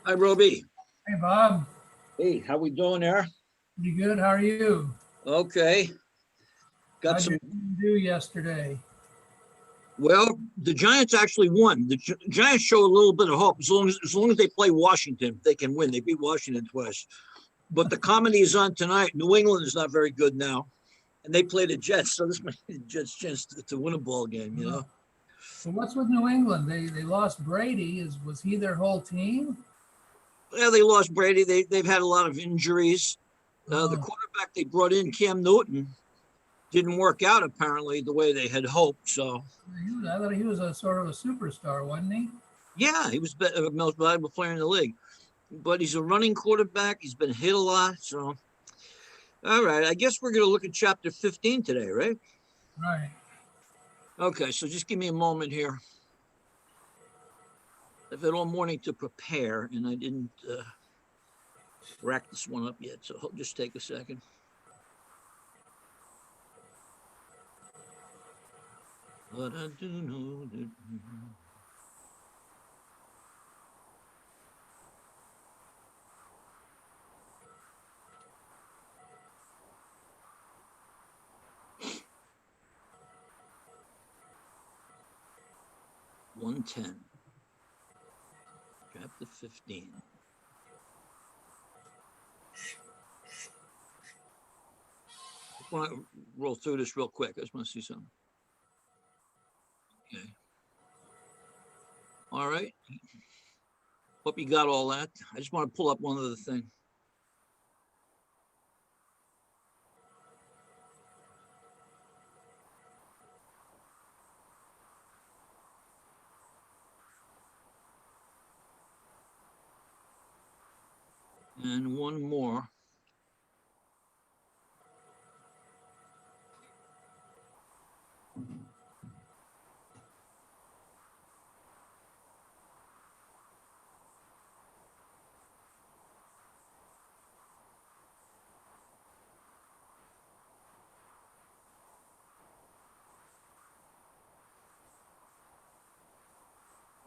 Hi, Roby. Hey, Bob. Hey, how we doing there? Pretty good. How are you? Okay. Got How'd some. your team do yesterday? Well, the Giants actually won. The Giants show a little bit of hope as long as they play Washington, they can win. They beat Washington twice. But the comedy is on tonight. New England is not very good now, and they play the Jets, so this might be the Jets' chance to win a ball game. So what's with New England? They lost Brady. Was he their whole team? Yeah, they lost Brady. They've had a lot of injuries. The Oh, quarterback they brought in, Cam Newton, didn't work out apparently the way they had hoped. So I thought he was a sort of a superstar, wasn't he? yeah, he was the most valuable player in the league. But he's a running quarterback. He's been hit a lot. So, all right, I guess we're going to look at chapter 15 today, right? Right. Okay, so just give me a moment here. I've had all morning to prepare, and I didn't rack this one up yet. So just take a second. But I do know that. 110, chapter 15. I want to roll through this real quick. I just want to see something. Okay. All right. Hope you got all that. I just want to pull up one other thing. And one more.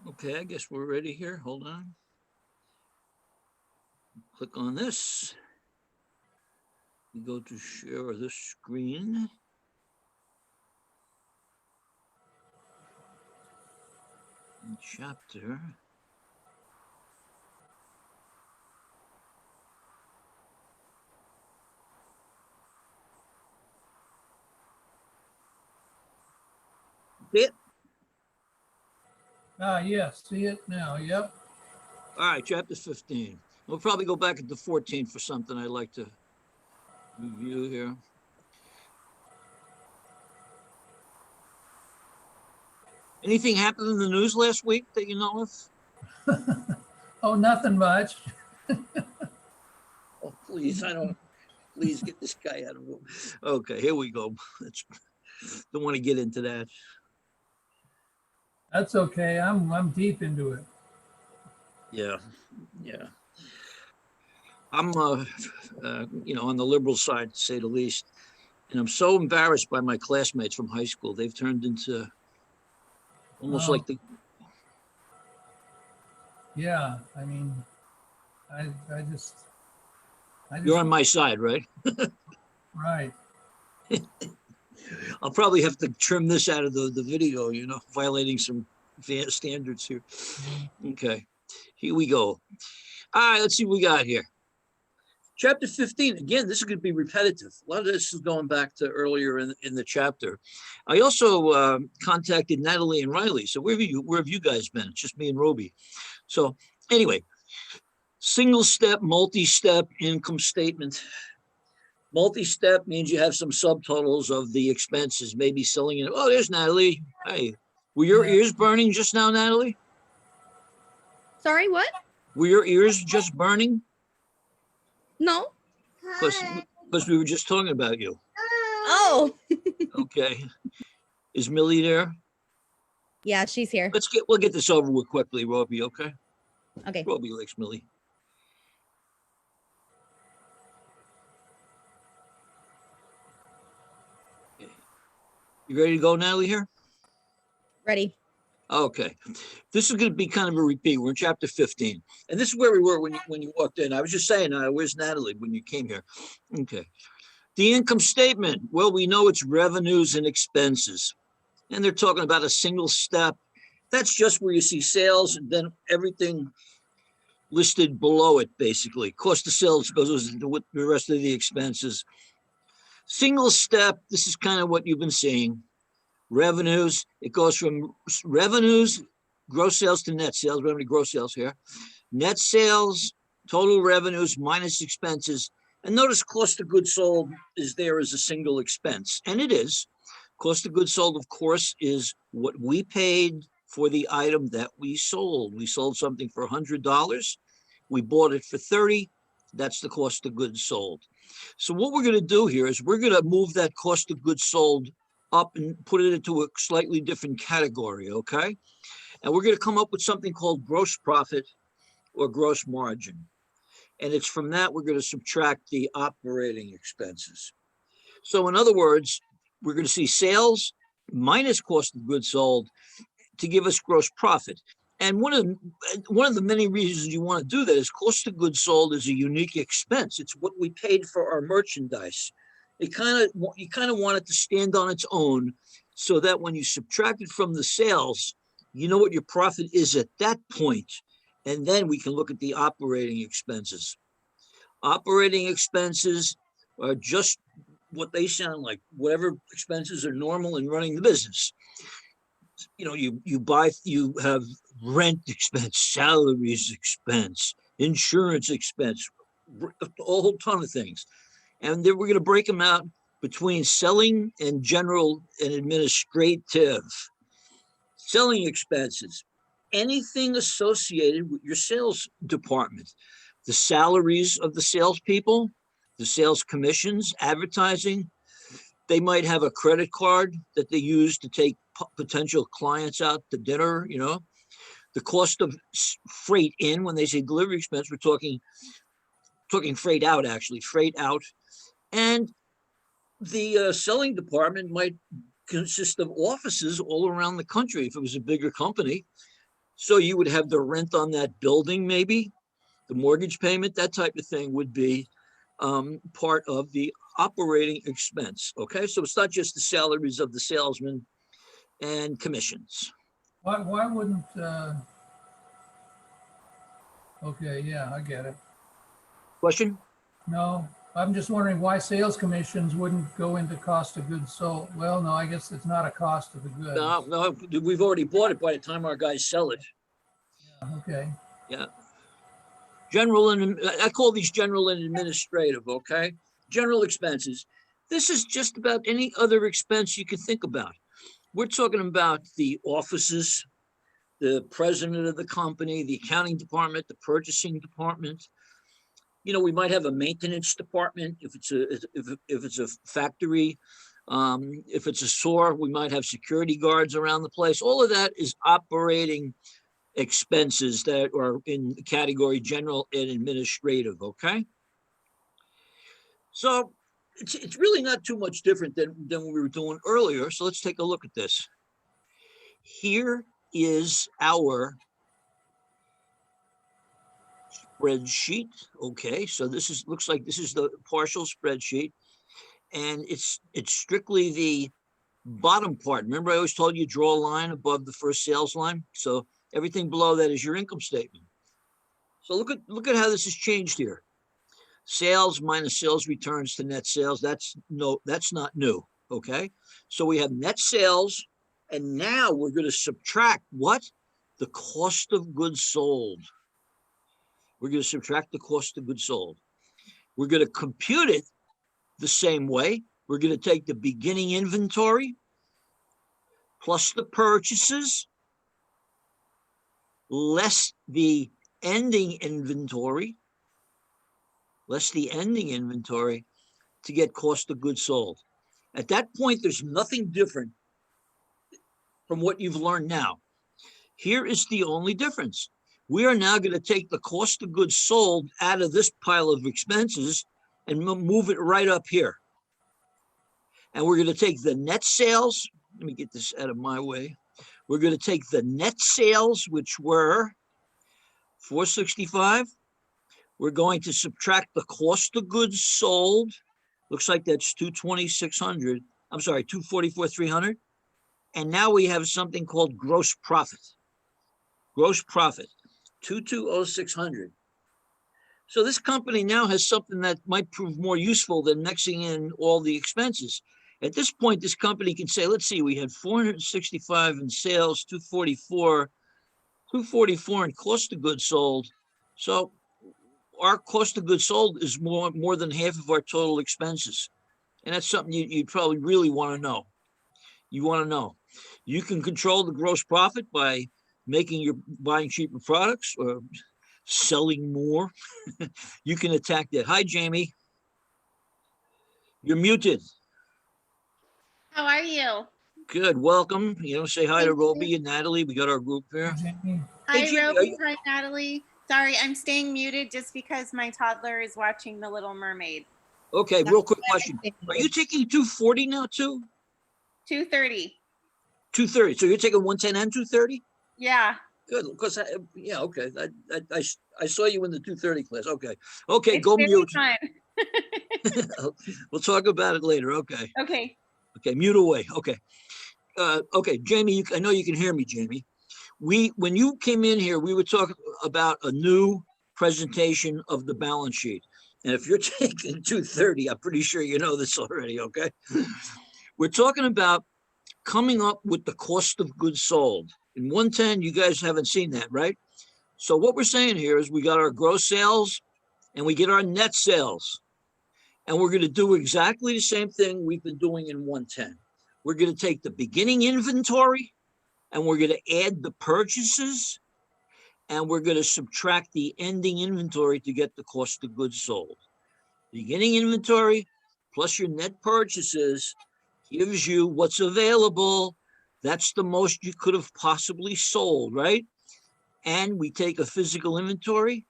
Okay, I guess we're ready here. Hold on. Click on this. We go to share this screen. And chapter. It. Yes. See it now. Yep. All right, chapter 15. We'll probably go back into 14 for something I'd like to review here. Anything happened in the news last week that you know of? Oh, nothing much. Oh, please, please get this guy out of the room. Okay, here we go. Don't want to get into that. That's okay. I'm deep into it. Yeah. I'm, on the liberal side, to say the least. And I'm so embarrassed by my classmates from high school. They've turned into almost like the. Yeah. I mean, I just. You're on my side, right? Right. I'll probably have to trim this out of the video, violating some standards here. Okay, here we go. All right, let's see what we got here. Chapter 15, again, this is going to be repetitive. A lot of this is going back to earlier in the chapter. I also contacted Natalie and Riley. So where have you guys been? It's just me and Roby. So anyway, single step, multi-step income statement. Multi-step means you have some subtotals of the expenses, maybe selling it. Oh, there's Natalie. Hey, were your ears burning just now, Natalie? Sorry, what? Were your ears just burning? No. Because we were just talking about you. Oh. Okay. Is Millie there? Yeah, she's here. We'll get this over with quickly, Roby, okay? Okay. Roby likes Millie. Okay. You ready to go, Natalie, here? Ready. Okay, this is going to be kind of a repeat. We're in chapter 15, and this is where we were when you walked in. I was just saying, where's Natalie when you came here? Okay, the income statement. Well, we know it's revenues and expenses, and they're talking about a single step. That's just where you see sales, and then everything listed below it, basically. Cost of sales goes with the rest of the expenses. Single step. This is kind of what you've been seeing. Revenues, it goes from revenues, gross sales to net sales. We don't have any gross sales here. Net sales, total revenues minus expenses. And notice cost of goods sold is there as a single expense. And it is. Cost of goods sold, of course, is what we paid for the item that we sold. We sold something for $100. We bought it for $30. That's the cost of goods sold. So what we're going to do here is we're going to move that cost of goods sold up and put it into a slightly different category, okay? And we're going to come up with something called gross profit or gross margin. And it's from that we're going to subtract the operating expenses. So in other words, we're going to see sales minus cost of goods sold to give us gross profit. And one of the many reasons you want to do that is cost of goods sold is a unique expense. It's what we paid for our merchandise. You kind of want it to stand on its own so that when you subtract it from the sales, you know what your profit is at that point. And then we can look at the operating expenses. Operating expenses are just what they sound like, whatever expenses are normal in running the business. You know, you have rent expense, salaries expense, insurance expense, a whole ton of things. And then we're going to break them out between selling and general and administrative. Selling expenses, anything associated with your sales department, the salaries of the salespeople, the sales commissions, advertising. They might have a credit card that they use to take potential clients out to dinner, you know. The cost of freight in, when they say delivery expense, we're talking freight out, actually, freight out. And the selling department might consist of offices all around the country if it was a bigger company. So you would have the rent on that building, maybe the mortgage payment, that type of thing would be part of the operating expense. Okay, so it's not just the salaries of the salesman and commissions. Why wouldn't, okay, yeah, I get it. Question? No, I'm just wondering why sales commissions wouldn't go into cost of goods sold. Well, no, I guess it's not a cost of the goods. No, we've already bought it by the time our guys sell it. Yeah, okay. Yeah. General and I call these general and administrative, okay? General expenses. This is just about any other expense you can think about. We're talking about the offices, the president of the company, the accounting department, the purchasing department. You know, we might have a maintenance department if it's a factory. If it's a store, we might have security guards around the place. All of that is operating expenses that are in the category general and administrative, okay? So it's really not too much different than what we were doing earlier. So let's take a look at this. Here is our spreadsheet. Okay, so this looks like this is the partial spreadsheet, and it's strictly the bottom part. Remember, I always told you draw a line above the first sales line. So everything below that is your income statement. So look at how this has changed here. Sales minus sales returns to net sales. That's not new. Okay, so we have net sales, and now we're going to subtract what? The cost of goods sold. We're going to subtract the cost of goods sold. We're going to compute it the same way. We're going to take the beginning inventory plus the purchases less the ending inventory, to get cost of goods sold. At that point, there's nothing different from what you've learned now. Here is the only difference. We are now going to take the cost of goods sold out of this pile of expenses and move it right up here. And we're going to take the net sales. Let me get this out of my way. We're going to take the net sales, which were 465. We're going to subtract the cost of goods sold. Looks like that's 220,600. I'm sorry, 244,300. And now we have something called gross profit. Gross profit, 220,600. So this company now has something that might prove more useful than mixing in all the expenses. At this point, this company can say, let's see, we had 465 in sales, 244 in cost of goods sold. So our cost of goods sold is more than half of our total expenses. And that's something you probably really want to know. You want to know. You can control the gross profit by buying cheaper products or selling more. You can attack that. Hi, Jamie. You're muted. How are you? Good. Welcome. Say hi to Thank you. Roby and Natalie. We got our group here. Jamie. Hi, Jamie, Roby. Hi, Natalie. Sorry, I'm staying muted just because my toddler is watching The Little Mermaid. Okay, real quick question. Are you taking 240 now too? 2:30. 230. So you're taking 110 and 230? Yeah. Good. Because okay. I saw you in the 230 class. Okay. Okay, It's go very mute. fun. We'll talk about it later. Okay. Okay. Okay, mute away. Okay. Okay, Jamie, I know you can hear me, Jamie. When you came in here, we were talking about a new presentation of the balance sheet. And if you're taking 230, I'm pretty sure you know this already, okay? We're talking about coming up with the cost of goods sold. In 110, you guys haven't seen that, right? So what we're saying here is we got our gross sales and we get our net sales. And we're going to do exactly the same thing we've been doing in 110. We're going to take the beginning inventory and we're going to add the purchases and we're going to subtract the ending inventory to get the cost of goods sold. Beginning inventory plus your net purchases gives you what's available. That's the most you could have possibly sold, right? And we take a physical inventory,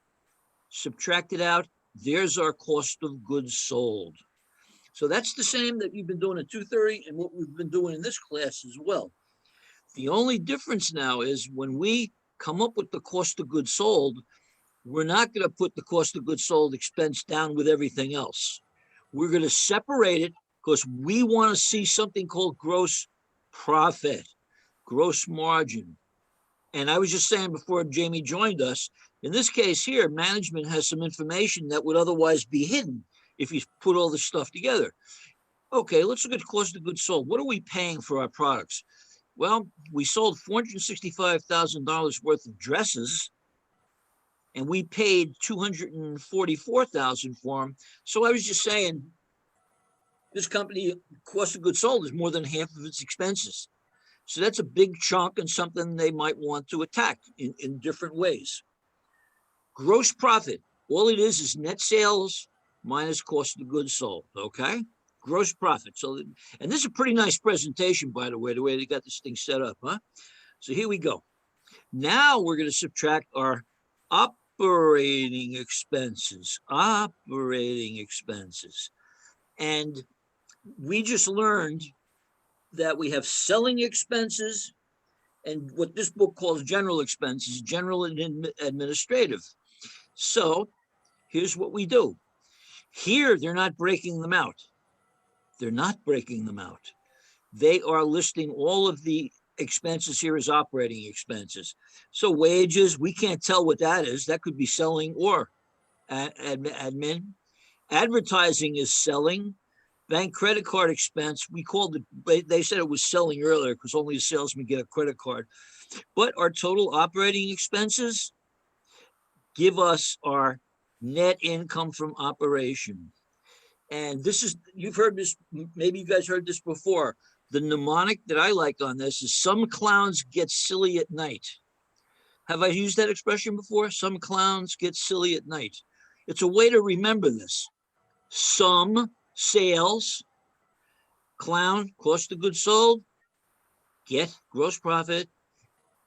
subtract it out. There's our cost of goods sold. So that's the same that you've been doing at 230 and what we've been doing in this class as well. The only difference now is when we come up with the cost of goods sold, we're not going to put the cost of goods sold expense down with everything else. We're going to separate it because we want to see something called gross profit, gross margin. And I was just saying before Jamie joined us, in this case here, management has some information that would otherwise be hidden if you put all this stuff together. Okay, let's look at cost of goods sold. What are we paying for our products? Well, we sold $465,000 worth of dresses, and we paid $244,000 for them. So I was just saying, this company cost of goods sold is more than half of its expenses. So that's a big chunk and something they might want to attack in different ways. Gross profit, all it is net sales minus cost of goods sold, okay? Gross profit. So, and this is a pretty nice presentation, by the way they got this thing set up, huh? So here we go. Now we're going to subtract our operating expenses. And we just learned that we have selling expenses and what this book calls general expenses, general and administrative. So here's what we do. Here, they're not breaking them out. They're not breaking them out. They are listing all of the expenses here as operating expenses. So wages, we can't tell what that is. That could be selling or admin. Advertising is selling. Bank credit card expense, we called it, they said it was selling earlier because only a salesman get a credit card. But our total operating expenses give us our net income from operation. And this is, you've heard this, maybe you guys heard this before. The mnemonic that I like on this is some clowns get silly at night. Have I used that expression before? Some clowns get silly at night. It's a way to remember this. Some sales, clown, cost of goods sold, get gross profit,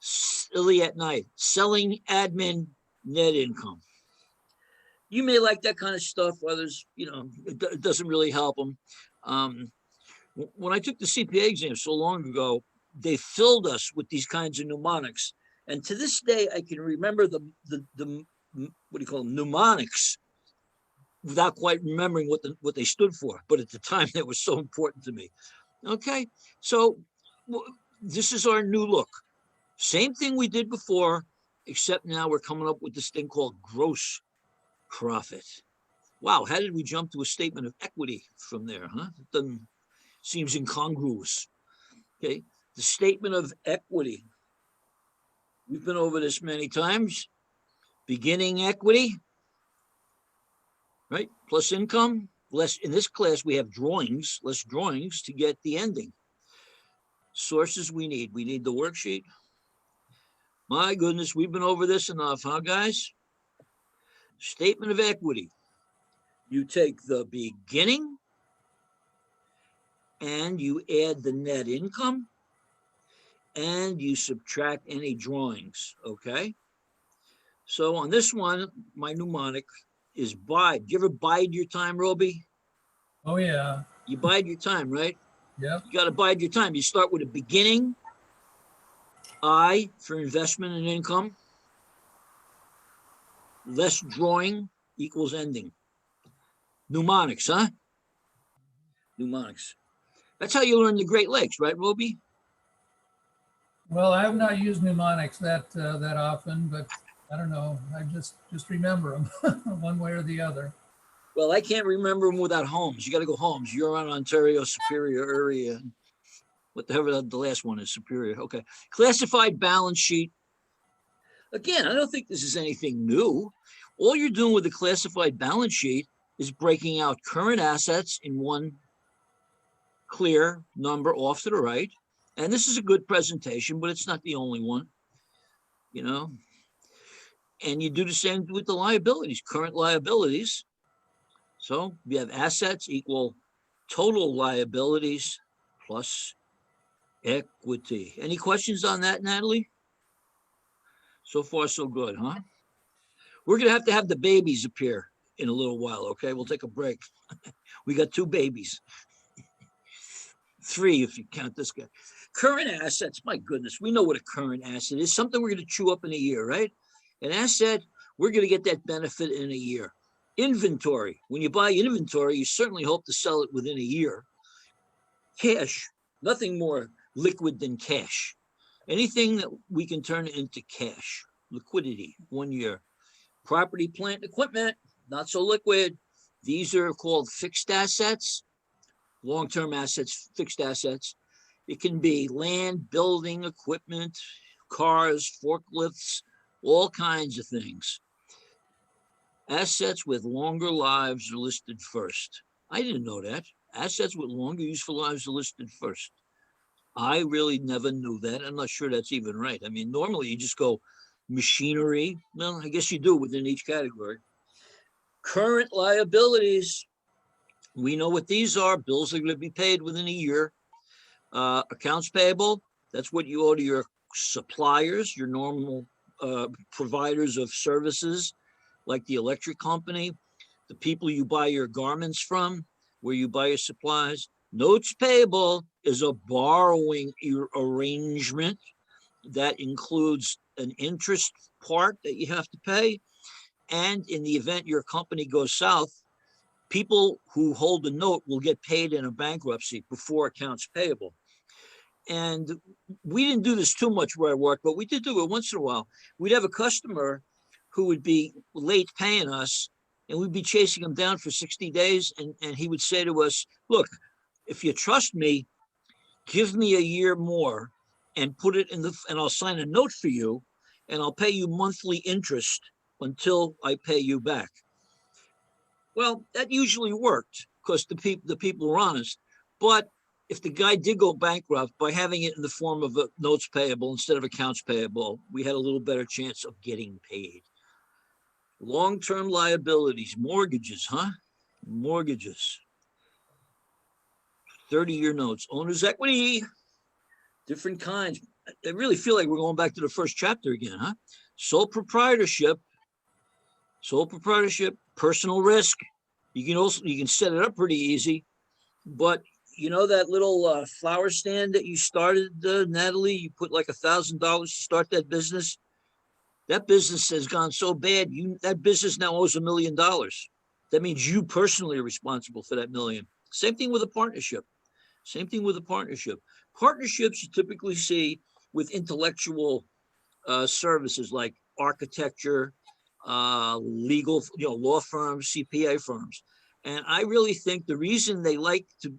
silly at night, selling, admin, net income. You may like that kind of stuff. Others, it doesn't really help them. When I took the CPA exam so long ago, they filled us with these kinds of mnemonics. And to this day, I can remember the what do you call them, mnemonics, without quite remembering what they stood for. But at the time, they were so important to me. Okay, so this is our new look. Same thing we did before, except now we're coming up with this thing called gross profit. Wow, how did we jump to a statement of equity from there, huh? It doesn't, seems incongruous. Okay, the statement of equity. We've been over this many times. Beginning equity, right? Plus income, less. In this class, we have drawings, less drawings to get the ending. Sources we need the worksheet. My goodness, we've been over this enough, huh, guys? Statement of equity. You take the beginning and you add the net income and you subtract any drawings, okay? So on this one, my mnemonic is bide. Do you ever bide your time, Roby? Oh, yeah. You bide your time, right? Yep. You got to bide your time. You start with a beginning, I for investment and income, less drawing equals ending. Mnemonics, huh? Mnemonics. That's how you learn the Great Lakes, right, Roby? Well, I have not used mnemonics that often, but I don't know. I just remember them one way or the other. Well, I can't remember them without Holmes. You got to go Holmes. You're on Ontario Superior area. What the hell the last one is, Superior. Okay. Classified balance sheet. Again, I don't think this is anything new. All you're doing with the classified balance sheet is breaking out current assets in one clear number off to the right. And this is a good presentation, but it's not the only one, you know. And you do the same with the liabilities, current liabilities. So we have assets equal total liabilities plus equity. Any questions on that, Natalie? So far, so good, huh? We're going to have the babies appear in a little while, okay? We'll take a break. We got 2 babies. 3 if you count this guy. Current assets, my goodness, we know what a current asset is. Something we're going to chew up in a year, right? An asset, we're going to get that benefit in a year. Inventory, when you buy inventory, you certainly hope to sell it within a year. Cash, nothing more liquid than cash. Anything that we can turn into cash, liquidity, 1 year. Property, plant, equipment, not so liquid. These are called fixed assets, long-term assets, fixed assets. It can be land, building, equipment, cars, forklifts, all kinds of things. Assets with longer lives are listed first. I didn't know that. Assets with longer useful lives are listed first. I really never knew that. I'm not sure that's even right. I mean, normally you just go machinery. Well, I guess you do within each category. Current liabilities. We know what these are. Bills are going to be paid within a year. Accounts payable. That's what you owe to your suppliers, your normal providers of services, like the electric company, the people you buy your garments from, where you buy your supplies. Notes payable is a borrowing arrangement that includes an interest part that you have to pay. And in the event your company goes south, people who hold the note will get paid in a bankruptcy before accounts payable. And we didn't do this too much where I work, but we did do it once in a while. We'd have a customer who would be late paying us, and we'd be chasing him down for 60 days. And he would say to us, look, if you trust me, give me a year more and put it in and I'll sign a note for you, and I'll pay you monthly interest until I pay you back. Well, that usually worked because the people were honest. But if the guy did go bankrupt, by having it in the form of a notes payable instead of accounts payable, we had a little better chance of getting paid. Long-term liabilities, mortgages, huh? Mortgages. 30-year notes, owner's equity, different kinds. I really feel like we're going back to the first chapter again, huh? Sole proprietorship, personal risk. You can set it up pretty easy, but you know that little flower stand that you started, Natalie? You put like $1,000 to start that business. That business has gone so bad, that business now owes $1 million. That means you personally are responsible for that million. Same thing with a partnership. Same thing with a partnership. Partnerships you typically see with intellectual services like architecture, legal, law firms, CPA firms. And I really think the reason they like to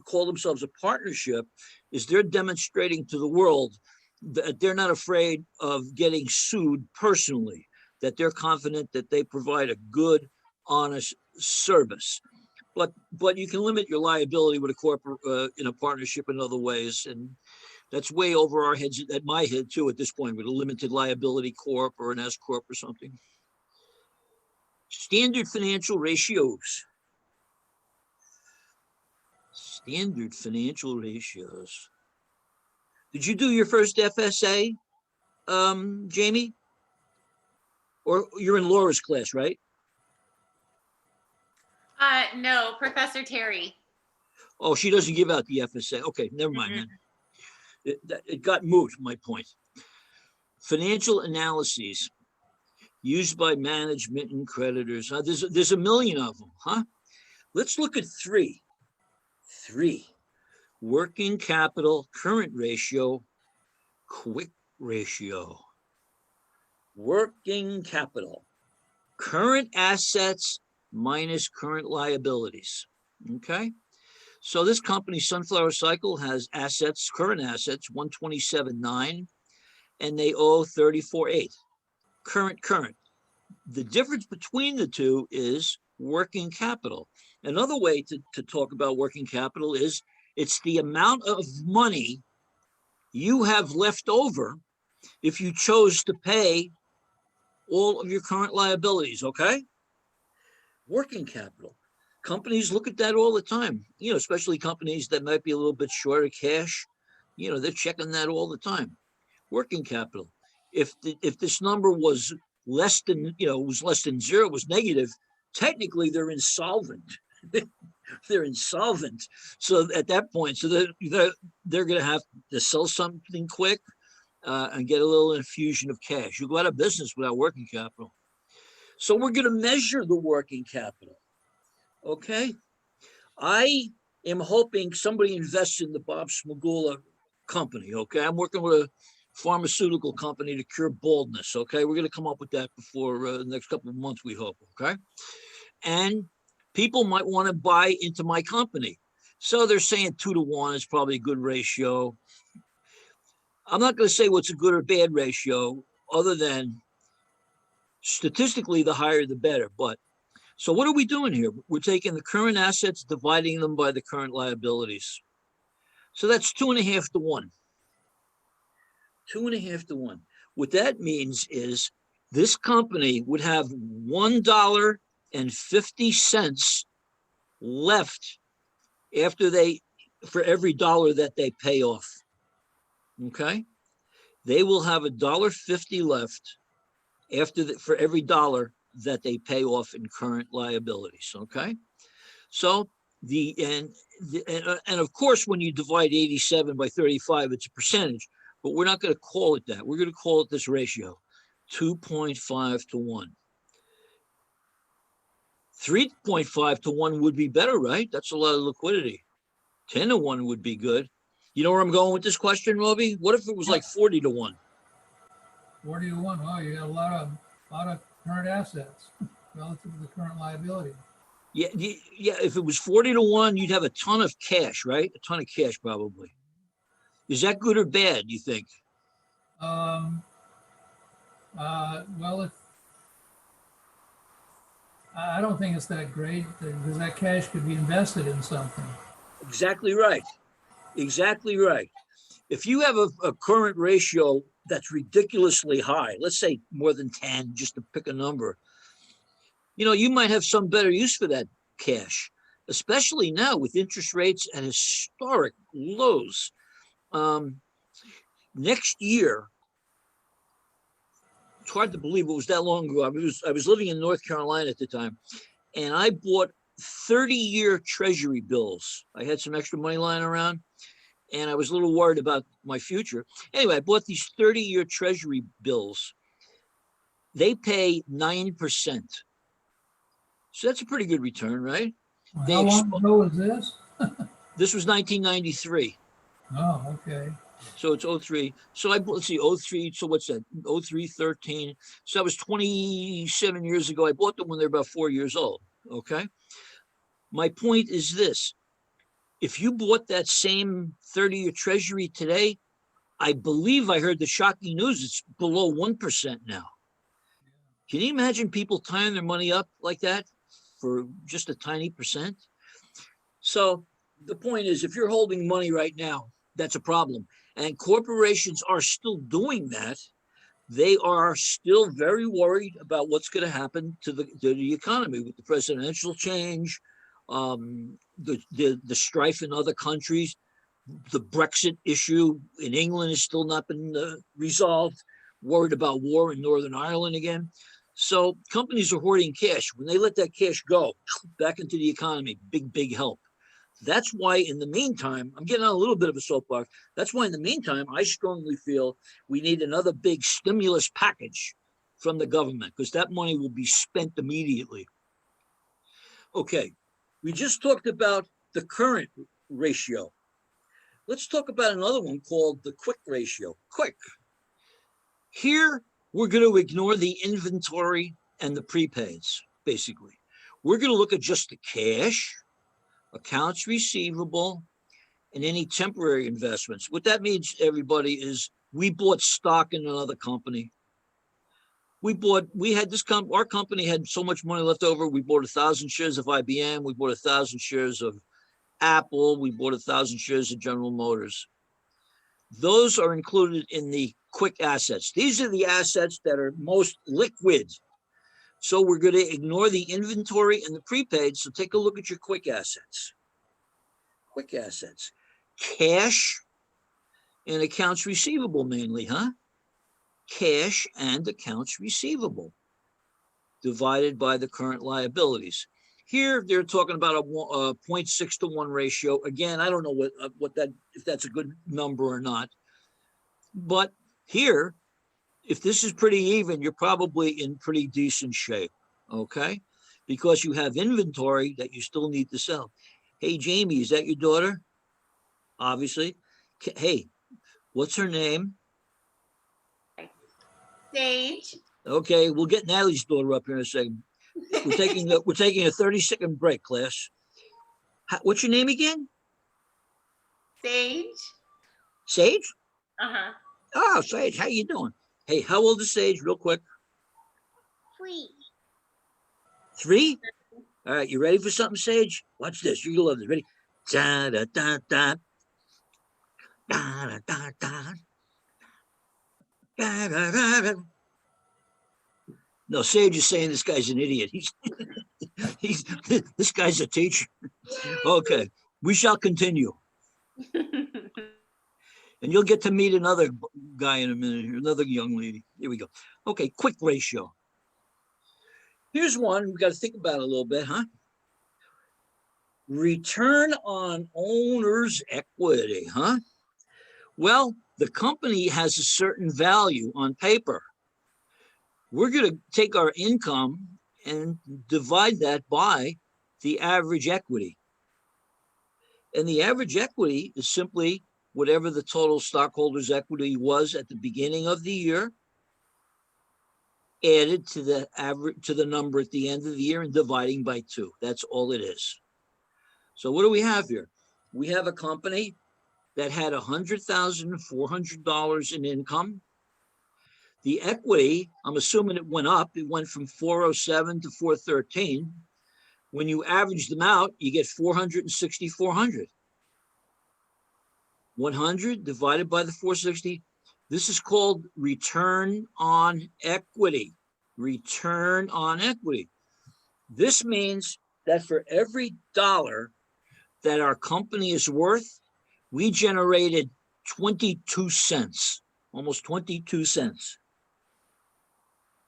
call themselves a partnership is they're demonstrating to the world that they're not afraid of getting sued personally, that they're confident that they provide a good, honest service. But you can limit your liability with a corporate in a partnership in other ways, and that's way over our heads, at my head too at this point, with a limited liability corp or an S corp or something. Standard financial ratios. Standard financial ratios. Did you do your first FSA, Jamie? Or you're in Laura's class, right? No, Professor Terry. Oh, she doesn't give out the FSA. Okay, never mind then. It got moved, my point. Financial analyses used by management and creditors. There's a million of them, huh? Let's look at three. Working capital, current ratio, quick ratio. Working capital, current assets minus current liabilities. Okay. So this company, Sunflower Cycle, has assets, current assets, 127.9, and they owe 34.8. Current. The difference between the two is working capital. Another way to talk about working capital is it's the amount of money you have left over if you chose to pay all of your current liabilities, okay? Working capital. Companies look at that all the time, especially companies that might be a little bit short of cash. They're checking that all the time. Working capital. If this number was less than, less than zero, was negative, technically they're insolvent. They're insolvent. So at that point, they're going to have to sell something quick and get a little infusion of cash. You go out of business without working capital. So we're going to measure the working capital. Okay. I am hoping somebody invests in the Bob Smagula company. Okay. I'm working with a pharmaceutical company to cure baldness. Okay. We're going to come up with that before the next couple of months, we hope. Okay. And people might want to buy into my company. So they're saying 2-to-1 is probably a good ratio. I'm not going to say what's a good or bad ratio, other than statistically, the higher, the better. But so what are we doing here? We're taking the current assets, dividing them by the current liabilities. So that's 2.5-to-1. 2.5-to-1. What that means is this company would have $1.50 left for every dollar that they pay off. Okay. They will have $1.50 left for every dollar that they pay off in current liabilities. Okay. So and of course, when you divide 87 by 35, it's a percentage, but we're not going to call it that. We're going to call it this ratio, 2.5-to-1. 3.5-to-1 would be better, right? That's a lot of liquidity. 10-to-1 would be good. You know where I'm going with this question, Robbie? What if it was like 40-to-1? 40-to-1. Wow, you got a lot of current assets relative to the current liability. Yeah. If it was 40-to-1, you'd have a ton of cash, right? A ton of cash, probably. Is that good or bad, you think? Well, I don't think it's that great because that cash could be invested in something. Exactly right. Exactly right. If you have a current ratio that's ridiculously high, let's say more than 10, just to pick a number, you might have some better use for that cash, especially now with interest rates at historic lows. Next year, it's hard to believe it was that long ago. I was living in North Carolina at the time, and I bought 30-year treasury bills. I had some extra money lying around and I was a little worried about my future. Anyway, I bought these 30-year treasury bills. They pay 9%. So that's a pretty good return, right? They How long ago was this? This was 1993. Oh, okay. So it's 03. So let's see, 03. So what's that? 03, 13. So that was 27 years ago. I bought them when they're about 4 years old. Okay. My point is this. If you bought that same 30-year treasury today, I believe I heard the shocking news. It's below 1% now. Can you imagine people tying their money up like that for just a tiny percent? So the point is, if you're holding money right now, that's a problem. And corporations are still doing that. They are still very worried about what's going to happen to the economy with the presidential change, the strife in other countries. The Brexit issue in England has still not been resolved. Worried about war in Northern Ireland again. So companies are hoarding cash. When they let that cash go back into the economy, big help. That's why in the meantime, I'm getting on a little bit of a soapbox. That's why in the meantime, I strongly feel we need another big stimulus package from the government because that money will be spent immediately. Okay, we just talked about the current ratio. Let's talk about another one called the quick ratio. Quick. Here, we're going to ignore the inventory and the prepaids, basically. We're going to look at just the cash, accounts receivable, and any temporary investments. What that means, everybody, is we bought stock in another company. Our company had so much money left over. We bought 1,000 shares of IBM. We bought 1,000 shares of Apple. We bought 1,000 shares of General Motors. Those are included in the quick assets. These are the assets that are most liquid. So we're going to ignore the inventory and the prepaid. So take a look at your quick assets. Quick assets. Cash and accounts receivable mainly, huh? Cash and accounts receivable divided by the current liabilities. Here, they're talking about a 0.6 to 1 ratio. Again, I don't know if that's a good number or not. But here, if this is pretty even, you're probably in pretty decent shape, okay? Because you have inventory that you still need to sell. Hey, Jamie, is that your daughter? Obviously. Hey, what's her name? Sage. Okay, we'll get Natalie's daughter up here in a second. We're taking a 30-second break, class. What's your name again? Sage. Sage? Uh-huh. Oh, Sage, how you doing? Hey, how old is Sage, real quick? 3. 3? All right, you ready for something, Sage? Watch this. You're gonna love this. Ready? Da da da da. Da da da da. Da da da da. No, Sage is saying this guy's an idiot. This guy's a teacher. Okay, we shall continue. And you'll get to meet another guy in a minute here, another young lady. Here we go. Okay, quick ratio. Here's one we got to think about a little bit, huh? Return on owner's equity, huh? Well, the company has a certain value on paper. We're going to take our income and divide that by the average equity. And the average equity is simply whatever the total stockholders' equity was at the beginning of the year, added to the average, to the number at the end of the year and dividing by 2. That's all it is. So what do we have here? We have a company that had $100,400 in income. The equity, I'm assuming it went up. It went from 407 to 413. When you average them out, you get 460,400. 100 divided by the 460. This is called return on equity. Return on equity. This means that for every dollar that our company is worth, we generated 22 cents, almost 22 cents.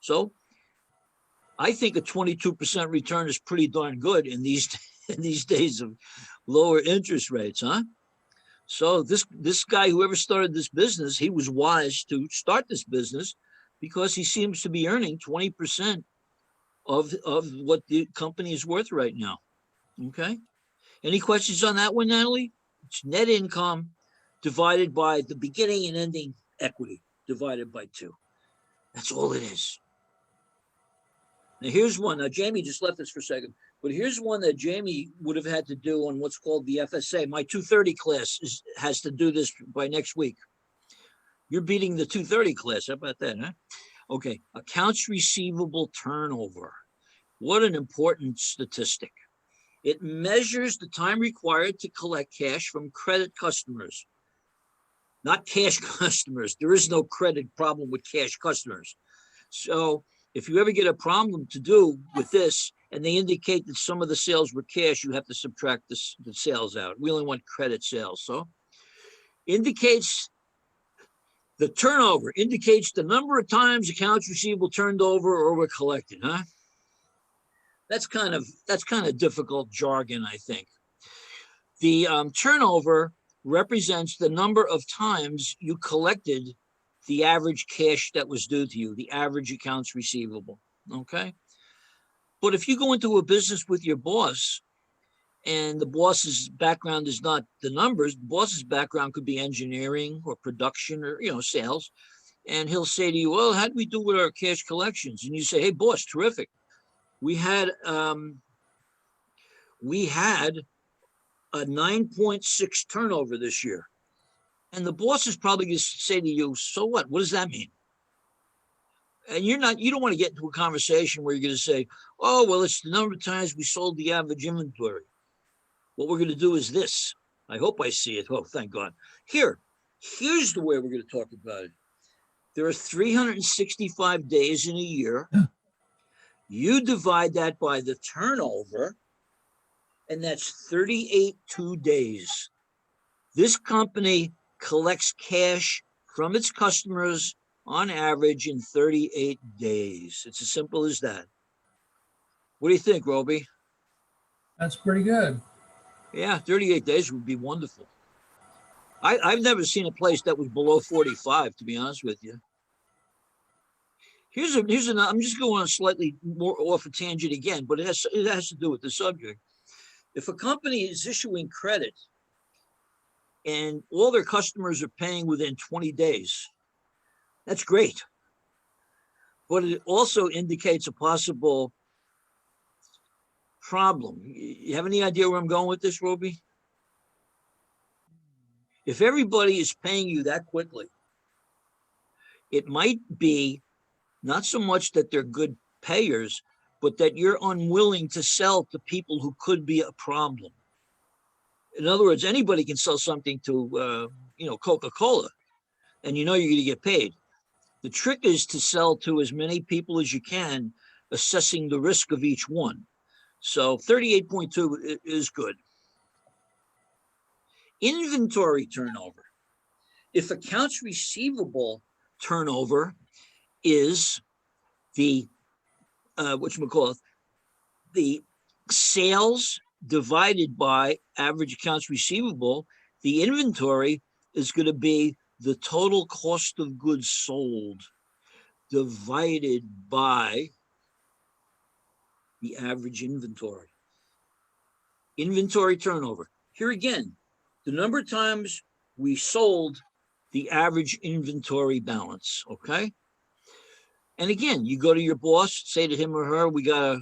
So I think a 22% return is pretty darn good in these in these days of lower interest rates, huh? So this guy, whoever started this business, he was wise to start this business because he seems to be earning 20% of what the company is worth right now. Okay. Any questions on that one, Natalie? It's net income divided by the beginning and ending equity divided by 2. That's all it is. Now here's one. Now Jamie just left us for a second, but here's one that Jamie would have had to do on what's called the FSA. My 230 class has to do this by next week. You're beating the 230 class. How about that, huh? Okay. Accounts receivable turnover. What an important statistic. It measures the time required to collect cash from credit customers, not cash customers. There is no credit problem with cash customers. So if you ever get a problem to do with this and they indicate that some of the sales were cash, you have to subtract the sales out. We only want credit sales. So indicates the turnover, indicates the number of times accounts receivable turned over or were collected, huh? That's kind of difficult jargon, I think. The turnover represents the number of times you collected the average cash that was due to you, the average accounts receivable, okay? But if you go into a business with your boss and the boss's background is not the numbers, the boss's background could be engineering or production or, sales. And he'll say to you, well, how do we do with our cash collections? And you say, hey, boss, terrific. We had a 9.6 turnover this year. And the boss is probably going to say to you, so what? What does that mean? And you don't want to get into a conversation where you're going to say, oh, well, it's the number of times we sold the average inventory. What we're going to do is this. I hope I see it. Oh, thank God. Here's the way we're going to talk about it. There are 365 days in a year. You divide that by the turnover, and that's 38 days. This company collects cash from its customers on average in 38 days. It's as simple as that. What do you think, Roby? That's pretty good. Yeah, 38 days would be wonderful. I've never seen a place that was below 45, to be honest with you. I'm just going on slightly more off a tangent again, but it has to do with the subject. If a company is issuing credit and all their customers are paying within 20 days, that's great. But it also indicates a possible problem. You have any idea where I'm going with this, Roby? If everybody is paying you that quickly, it might be not so much that they're good payers, but that you're unwilling to sell to people who could be a problem. In other words, anybody can sell something to, Coca-Cola, and you're going to get paid. The trick is to sell to as many people as you can, assessing the risk of each one. So 38.2 is good. Inventory turnover. If accounts receivable turnover is the the sales divided by average accounts receivable, the inventory is going to be the total cost of goods sold divided by the average inventory. Inventory turnover. Here again, the number of times we sold the average inventory balance, okay? And again, you go to your boss, say to him or her, we got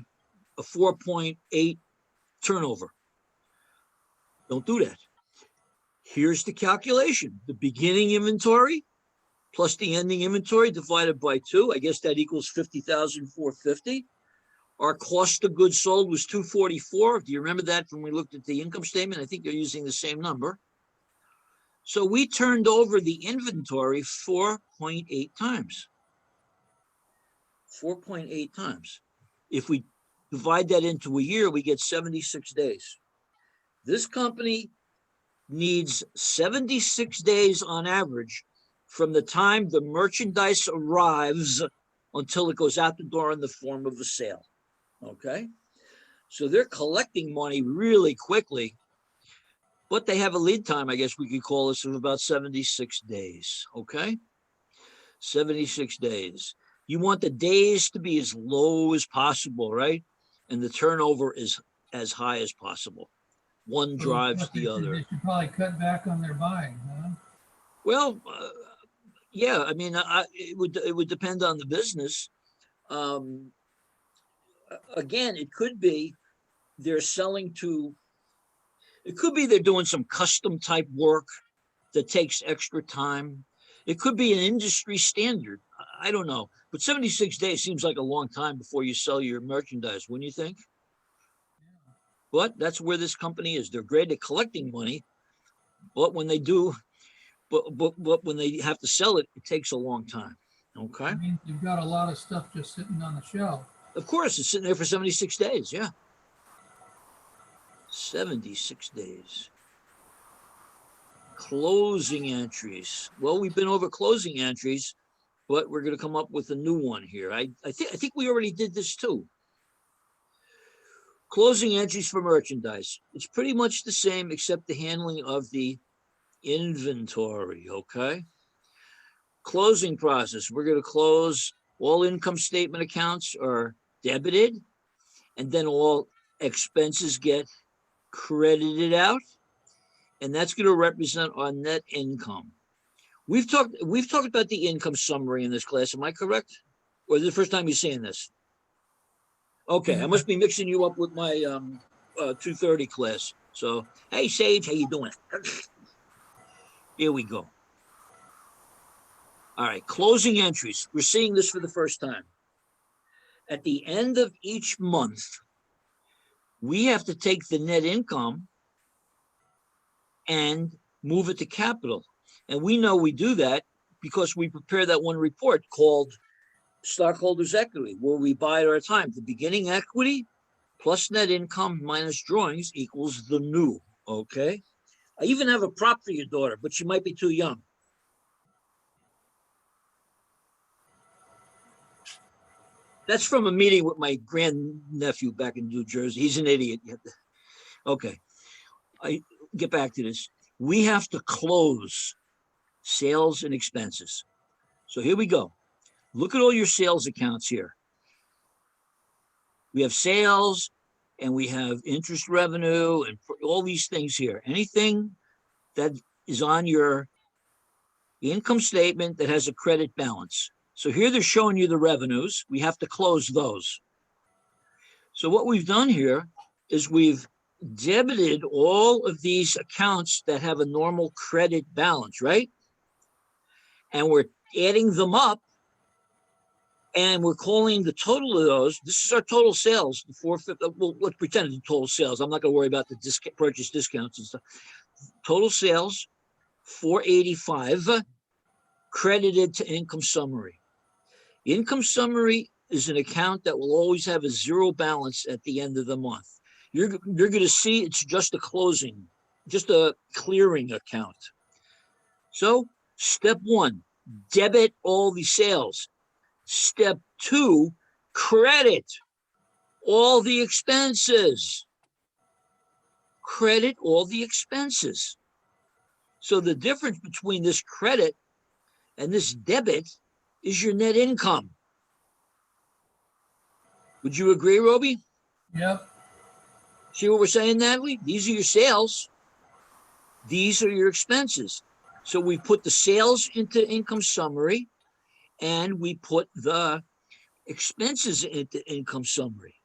a 4.8 turnover. Don't do that. Here's the calculation. The beginning inventory plus the ending inventory divided by 2. I guess that equals 50,450. Our cost of goods sold was 244. Do you remember that when we looked at the income statement? I think they're using the same number. So we turned over the inventory 4.8 times. 4.8 times. If we divide that into a year, we get 76 days. This company needs 76 days on average from the time the merchandise arrives until it goes out the door in the form of a sale. Okay. So they're collecting money really quickly, but they have a lead time, I guess we could call this, of about 76 days. Okay. 76 days. You want the days to be as low as possible, right? And the turnover is as high as possible. One drives the other. They should probably cut back on their buying, huh? Well, yeah, I mean, it would depend on the business. Again, it could be they're selling to, it could be they're doing some custom type work that takes extra time. It could be an industry standard. I don't know. But 76 days seems like a long time before you sell your merchandise, wouldn't you think? But that's where this company is. They're great at collecting money, but when they do, but when they have to sell it, it takes a long time. Okay. I mean, you've got a lot of stuff just sitting on the shelf. Of course, it's sitting there for 76 days. Yeah. 76 days. Closing entries. Well, we've been over closing entries, but we're going to come up with a new one here. I think we already did this too. Closing entries for merchandise. It's pretty much the same except the handling of the inventory, okay? Closing process. We're going to close all income statement accounts are debited, and then all expenses get credited out, and that's going to represent our net income. We've talked about the income summary in this class. Am I correct? Or is it the first time you're seeing this? Okay, I must be mixing you up with my 230 class. So, hey, Sage, how you doing? Here we go. All right, closing entries. We're seeing this for the first time. At the end of each month, we have to take the net income and move it to capital. And we know we do that because we prepare that one report called stockholders' equity, where we buy at our time. The beginning equity plus net income minus drawings equals the new, okay? I even have a prop for your daughter, but she might be too young. That's from a meeting with my grandnephew back in New Jersey. He's an idiot. Okay, I get back to this. We have to close sales and expenses. So here we go. Look at all your sales accounts here. We have sales and we have interest revenue and all these things here. Anything that is on your income statement that has a credit balance. So here they're showing you the revenues. We have to close those. So what we've done here is we've debited all of these accounts that have a normal credit balance, right? And we're adding them up. And we're calling the total of those. This is our total sales. The 450. Well, let's pretend it's total sales. I'm not going to worry about the purchase discounts and stuff. Total sales, 485, credited to income summary. Income summary is an account that will always have a zero balance at the end of the month. You're going to see it's just a closing, just a clearing account. So step one, debit all the sales. Step two, credit all the expenses. Credit all the expenses. So the difference between this credit and this debit is your net income. Would you agree, Roby? Yep. See what we're saying, Natalie? These are your sales. These are your expenses. So we put the sales into income summary, and we put the expenses into income summary.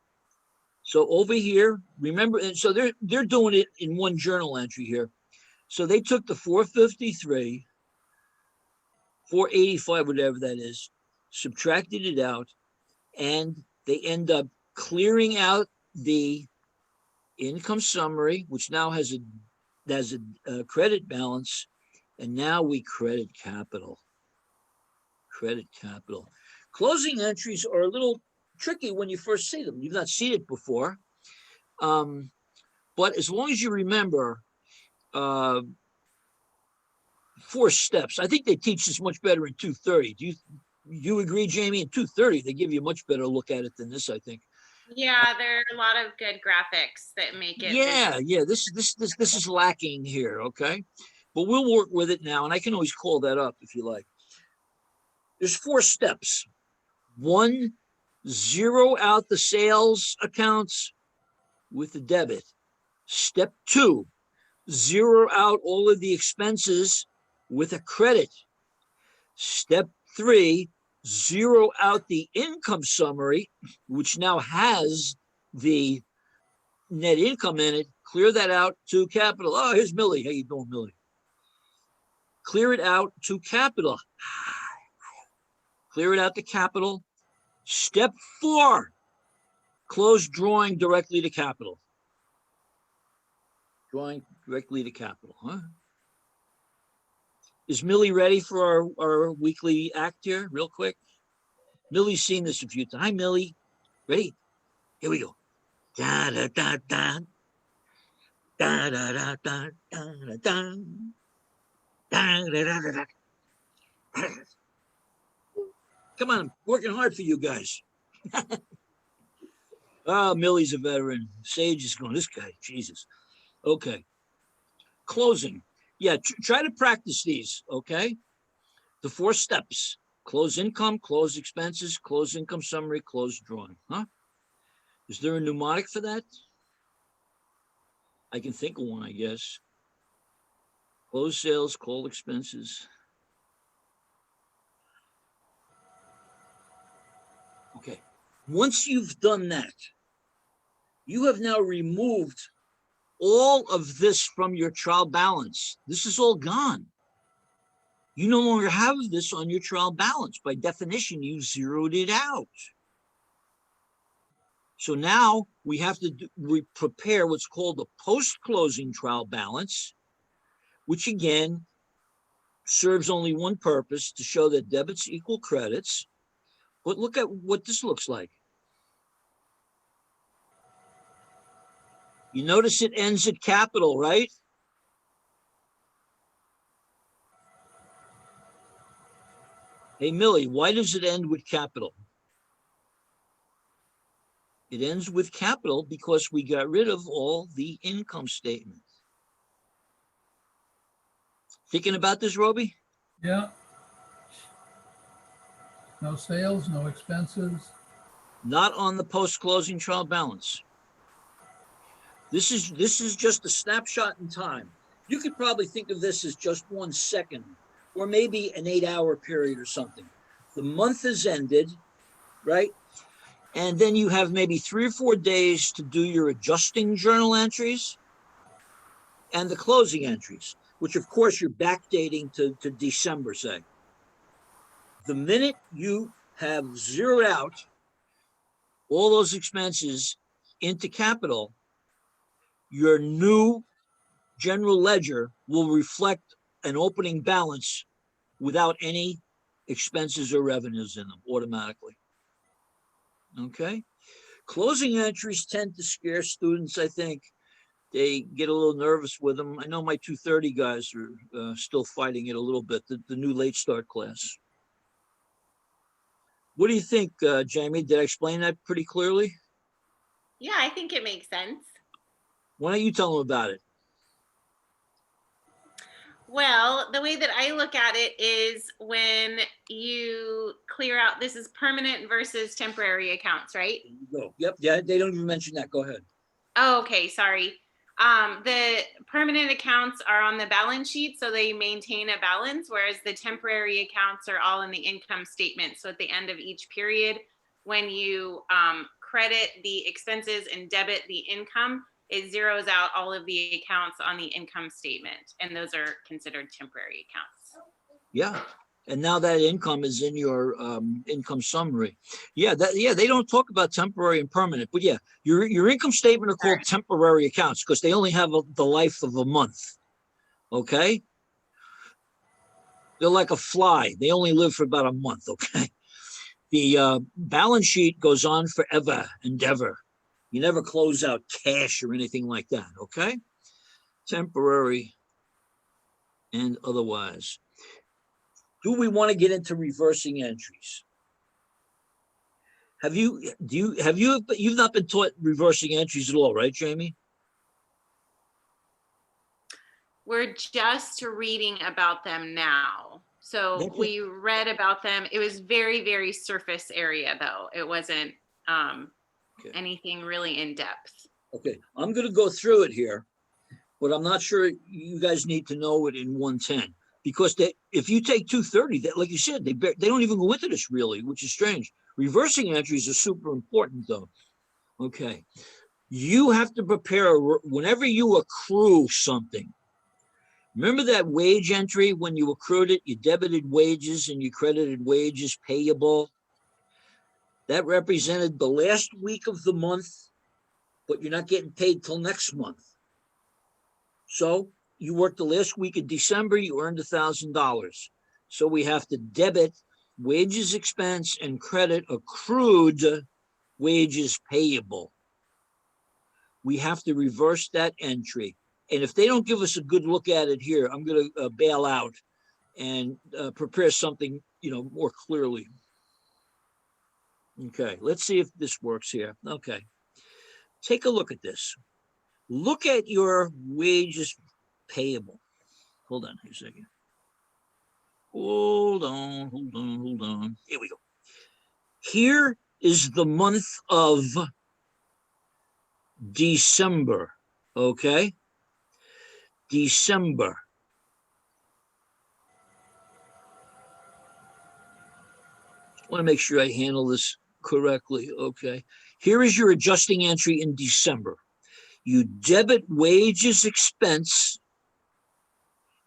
So over here, remember, and so they're doing it in one journal entry here. So they took the 453, 485, whatever that is, subtracted it out, and they end up clearing out the income summary, which now has a credit balance, and now we credit capital. Credit capital. Closing entries are a little tricky when you first see them. You've not seen it before. But as long as you remember 4 steps, I think they teach this much better in 230. You agree, Jamie? At 230, they give you a much better look at it than this, I think. Yeah, there are a lot of good graphics that make it. Yeah. This is lacking here. Okay, but we'll work with it now, and I can always call that up if you like. There's 4 steps. 1, zero out the sales accounts with the debit. Step 2, zero out all of the expenses with a credit. Step 3, zero out the income summary, which now has the net income in it. Clear that out to capital. Oh, here's Millie. How you doing, Millie? Clear it out to capital. Clear it out to capital. Step 4, close drawing directly to capital. Drawing directly to capital, huh? Is Millie ready for our weekly act here, real quick? Millie's seen this a few times. Hi, Millie. Ready? Here we go. Da da da da. Da da da da da da da. Da da da da da. Come on, I'm working hard for you guys. Oh, Millie's a veteran. Sage is going, this guy, Jesus. Okay. Closing. Yeah, try to practice these, okay? The 4 steps. Close income, close expenses, close income summary, close drawing. Huh? Is there a mnemonic for that? I can think of one, I guess. Close sales, close expenses. Okay. Once you've done that, you have now removed all of this from your trial balance. This is all gone. You no longer have this on your trial balance. By definition, you zeroed it out. So now we have to prepare what's called a post-closing trial balance, which again serves only one purpose, to show that debits equal credits. But look at what this looks like. You notice it ends at capital, right? Hey, Millie, why does it end with capital? It ends with capital because we got rid of all the income statement. Thinking about this, Roby? Yeah. No sales, no expenses. Not on the post-closing trial balance. This is just a snapshot in time. You could probably think of this as just 1 second, or maybe an 8-hour period or something. The month has ended, right? And then you have maybe 3 or 4 days to do your adjusting journal entries and the closing entries, which of course you're backdating to December, say. The minute you have zeroed out all those expenses into capital, your new general ledger will reflect an opening balance without any expenses or revenues in them automatically. Okay. Closing entries tend to scare students, I think. They get a little nervous with them. I know my 230 guys are still fighting it a little bit, the new late start class. What do you think, Jamie? Did I explain that pretty clearly? Yeah, I think it makes sense. Why don't you tell them about it? Well, the way that I look at it is when you clear out, this is permanent versus temporary accounts, right? There you go. Yep. Yeah, they don't even mention that. Go ahead. Oh, okay, sorry. The permanent accounts are on the balance sheet, so they maintain a balance, whereas the temporary accounts are all in the income statement. So at the end of each period, when you credit the expenses and debit the income, it zeroes out all of the accounts on the income statement, and those are considered temporary accounts. Yeah. And now that income is in your income summary. Yeah, they don't talk about temporary and permanent, but yeah, your income statement are called temporary accounts because they only have the life of a month. Okay? They're like a fly. They only live for about a month, okay? The balance sheet goes on forever and ever. You never close out cash or anything like that, okay? Temporary and otherwise. Do we want to get into reversing entries? You've not been taught reversing entries at all, right, Jamie? We're just reading about them now. So Okay. we read about them. It was very, very surface area though. It wasn't Okay. anything really in depth. Okay, I'm gonna go through it here, but I'm not sure you guys need to know it in 110. Because if you take 230, that, like you said, they don't even go into this really, which is strange. Reversing entries are super important though. Okay, you have to prepare whenever you accrue something. Remember that wage entry when you accrued it, you debited wages and you credited wages payable. That represented the last week of the month, but you're not getting paid till next month. So you worked the last week of December, you earned $1,000. So we have to debit wages expense and credit accrued wages payable. We have to reverse that entry. And if they don't give us a good look at it here, I'm going to bail out and prepare something, more clearly. Okay, let's see if this works here. Okay, take a look at this. Look at your wages payable. Hold on a second. Hold on. Here we go. Here is the month of December. Okay? December. I want to make sure I handle this correctly. Okay. Here is your adjusting entry in December. You debit wages expense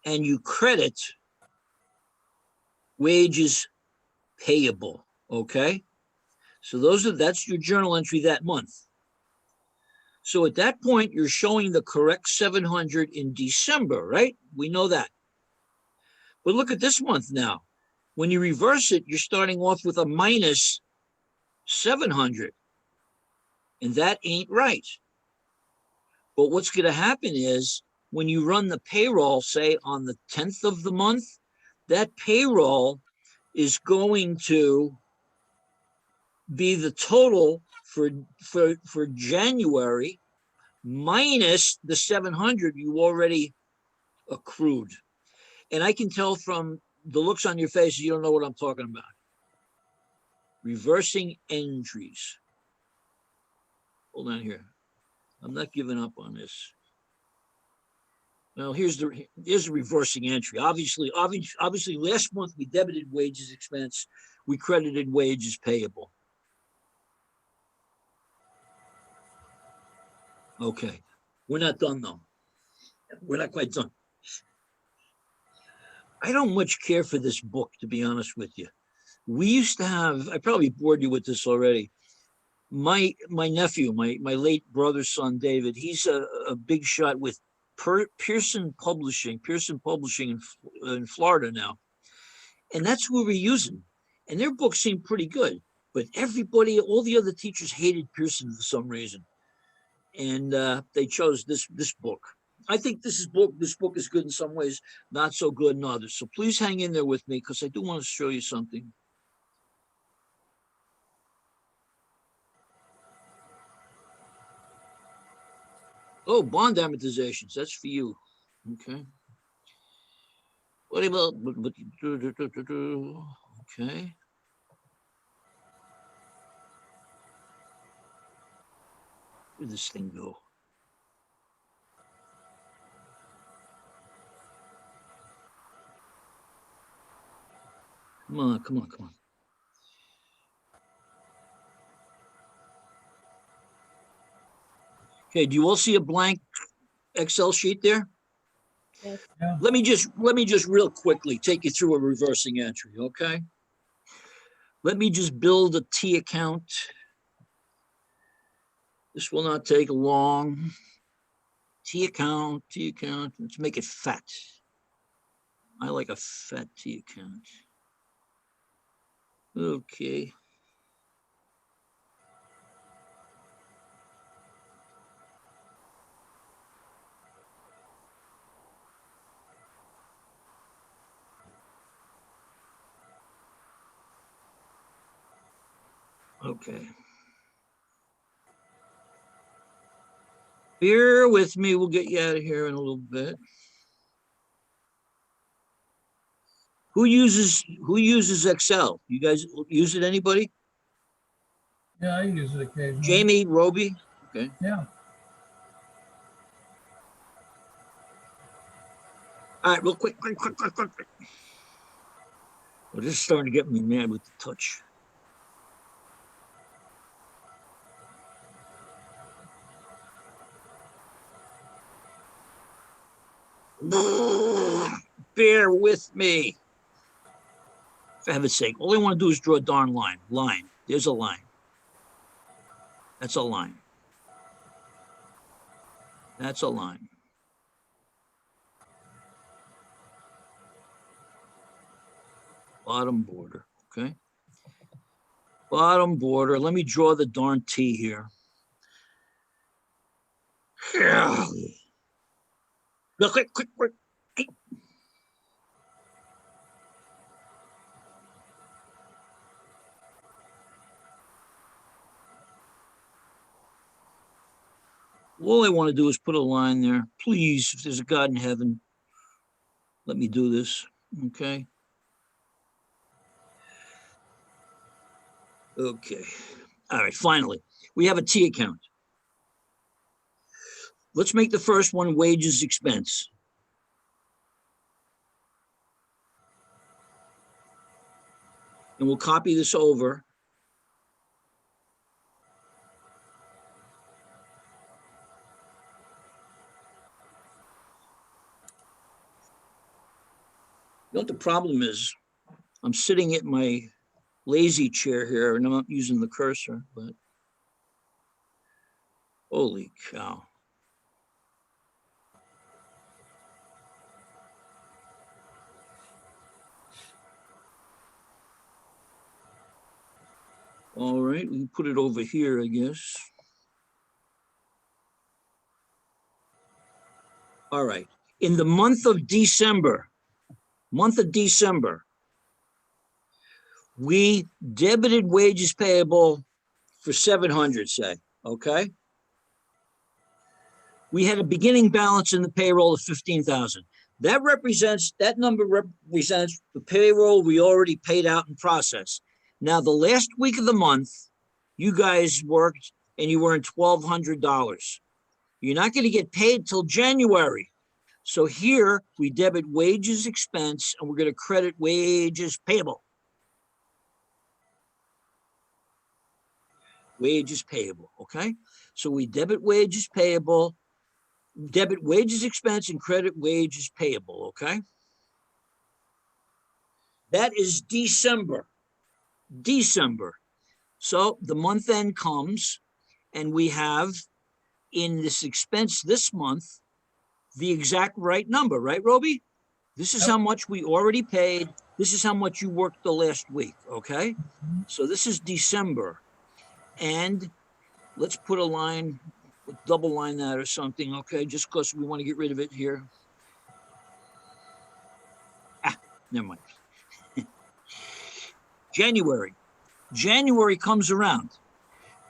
and you credit wages payable. Okay. So that's your journal entry that month. So at that point, you're showing the correct 700 in December, right? We know that. But look at this month now. When you reverse it, you're starting off with a minus 700. And that ain't right. But what's going to happen is when you run the payroll, say on the 10th of the month, that payroll is going to be the total for January minus the 700 you already accrued. And I can tell from the looks on your face, you don't know what I'm talking about. Reversing entries. Hold on here. I'm not giving up on this. Well, here's the reversing entry. Obviously, last month we debited wages expense. We credited wages payable. Okay, we're not done though. We're not quite done. I don't much care for this book, to be honest with you. We used to have, I probably bored you with this already. My nephew, my late brother's son, David, he's a big shot with Pearson Publishing in Florida now. And that's who we're using. And their books seem pretty good. But all the other teachers hated Pearson for some reason. And they chose this book. I think this book is good in some ways, not so good in others. So please hang in there with me because I do want to show you something. Oh, bond amortizations. That's for you. Okay. What about, okay. Where did this thing go? Come on. Okay, do you all see a blank Excel sheet there? Yes. Yeah. Let me just real quickly take you through a reversing entry, okay? Let me just build a T account. This will not take long. T account. Let's make it fat. I like a fat T account. Okay. Okay. Bear with me. We'll get you out of here in a little bit. Who uses Excel? You guys use it, anybody? Yeah, I use it occasionally. Jamie, Roby? Okay. Yeah. All right, real quick. Well, this is starting to get me mad with the touch. Bear with me. For heaven's sake, all I want to do is draw a darn line. Line. There's a line. That's a line. That's a line. Bottom border, okay? Bottom border. Let me draw the darn T here. Quick. All I want to do is put a line there. Please, if there's a God in heaven, let me do this, okay? Okay. All right, finally, we have a T account. Let's make the first one wages expense. And we'll copy this over. You know what the problem is? I'm sitting at my lazy chair here and I'm not using the cursor, but holy cow. All right, we can put it over here, I guess. All right, in the month of December, we debited wages payable for 700, say, okay? We had a beginning balance in the payroll of 15,000. That number represents the payroll we already paid out in process. Now, the last week of the month, you guys worked and you earned $1,200. You're not going to get paid till January. So here we debit wages expense and we're going to credit wages payable. Wages payable, okay? So we debit wages payable, debit wages expense and credit wages payable, okay? That is December. So the month end comes and we have in this expense this month, the exact right number, right, Roby? This is how much we already paid. This is how much you worked the last week, okay? So this is December. And let's put a line, double line that or something, okay? Just because we want to get rid of it here. Never mind. January comes around.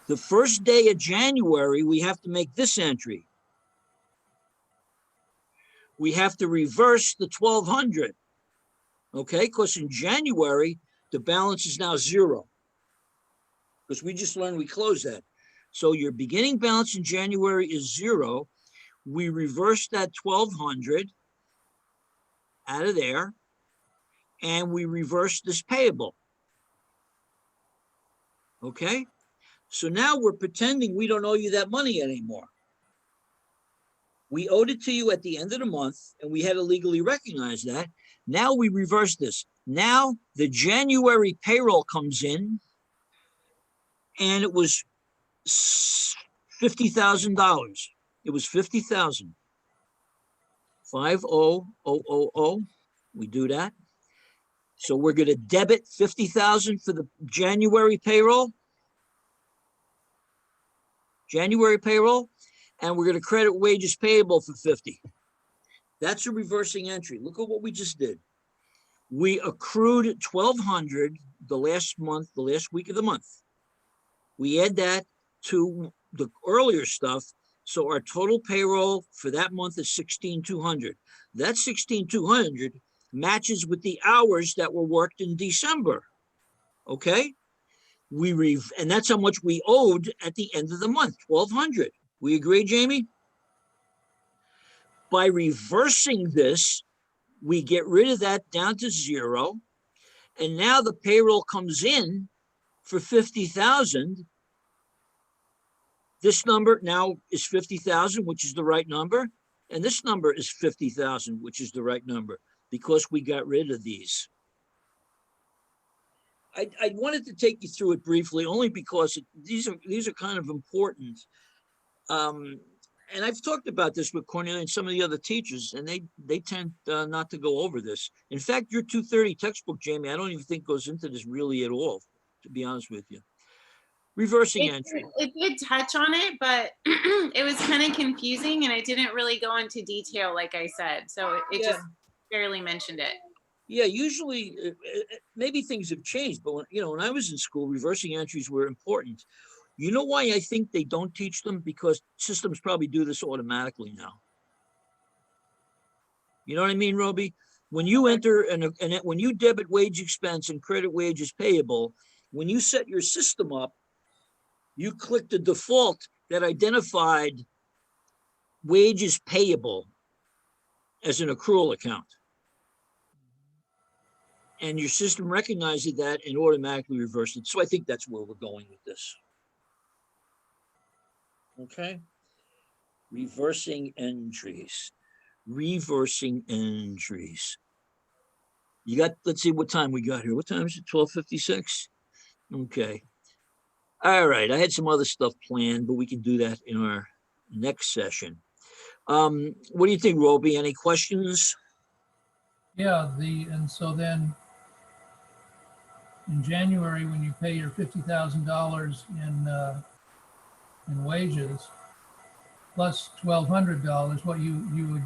The first day of January, we have to make this entry. We have to reverse the 1,200, okay? Because in January, the balance is now 0. Because we just learned we closed that. So your beginning balance in January is 0. We reverse that 1,200 out of there, and we reverse this payable. Okay? So now we're pretending we don't owe you that money anymore. We owed it to you at the end of the month, and we had to legally recognize that. Now we reverse this. Now the January payroll comes in, and it was $50,000. It was 50,000. 50,000. We do that. So we're going to debit 50,000 for the January payroll. And we're going to credit wages payable for 50. That's a reversing entry. Look at what we just did. We accrued 1,200 the last month, the last week of the month. We add that to the earlier stuff. So our total payroll for that month is 16,200. That 16,200 matches with the hours that were worked in December. Okay? And that's how much we owed at the end of the month, 1,200. We agree, Jamie? By reversing this, we get rid of that down to 0. And now the payroll comes in for 50,000. This number now is 50,000, which is the right number. And this number is 50,000, which is the right number, because we got rid of these. I wanted to take you through it briefly, only because these are kind of important. And I've talked about this with Cornelia and some of the other teachers, and they tend not to go over this. In fact, your 230 textbook, Jamie, I don't even think goes into this really at all, to be honest with you. Reversing entry. It did touch on it, but it was kind of confusing, and I didn't really go into detail, like I said. So it just barely mentioned it. Yeah, usually maybe things have changed, but when I was in school, reversing entries were important. You know why I think they don't teach them? Because systems probably do this automatically now. You know what I mean, Roby? When you enter and when you debit wage expense and credit wages payable, when you set your system up, you click the default that identified wages payable as an accrual account. And your system recognizes that and automatically reversed it. So I think that's where we're going with this. Okay. Reversing entries. Reversing entries. You got, let's see what time we got here. What time is it? 12:56? Okay. All right. I had some other stuff planned, but we can do that in our next session. What do you think, Roby? Any questions? Yeah, and so then in January, when you pay your $50,000 in wages, plus $1,200, what you would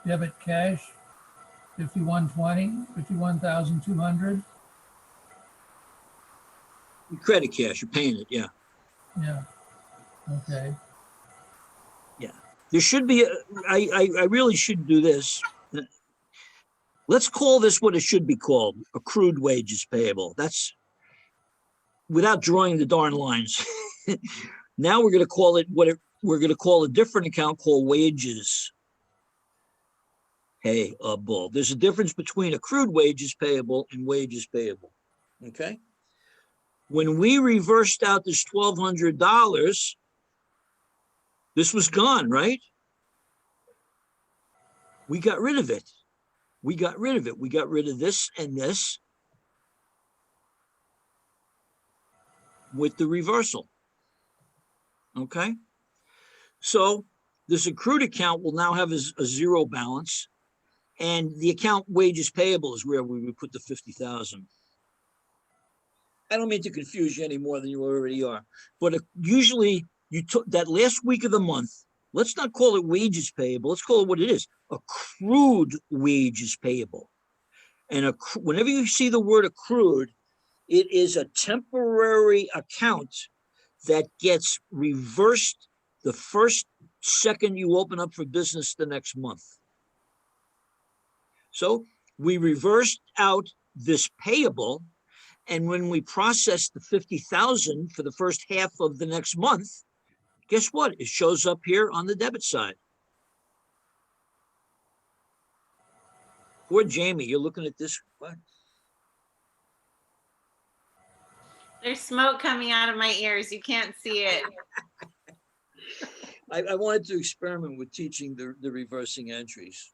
debit cash, 51,200. Credit cash, you're paying it, yeah. Yeah. Okay. Yeah. There should be, I really should do this. Let's call this what it should be called, accrued wages payable. That's without drawing the darn lines. Now we're going to call it we're going to call a different account called wages payable. There's a difference between accrued wages payable and wages payable. Okay. When we reversed out this $1,200, this was gone, right? We got rid of it. We got rid of it. We got rid of this and this with the reversal. Okay. So this accrued account will now have a 0 balance, and the account wages payable is where we would put the 50,000. I don't mean to confuse you any more than you already are, but usually you took that last week of the month. Let's not call it wages payable. Let's call it what it is, accrued wages payable. And whenever you see the word accrued, it is a temporary account that gets reversed the first second you open up for business the next month. So we reversed out this payable, and when we process the 50,000 for the first half of the next month, guess what? It shows up here on the debit side. Poor Jamie, you're looking at this. What? There's smoke coming out of my ears. You can't see it. I wanted to experiment with teaching the reversing entries.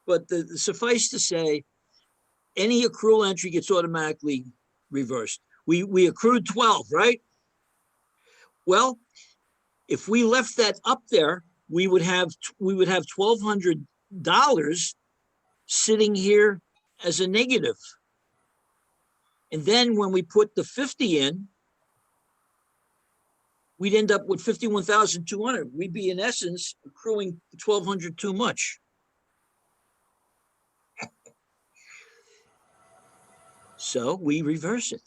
But suffice to say, any accrual entry gets automatically reversed. We accrued 12, right? Well, if we left that up there, we would have $1,200 sitting here as a negative. And then when we put the 50 in, we'd end up with 51,200. We'd be in essence accruing 1,200 too much. So we reverse it.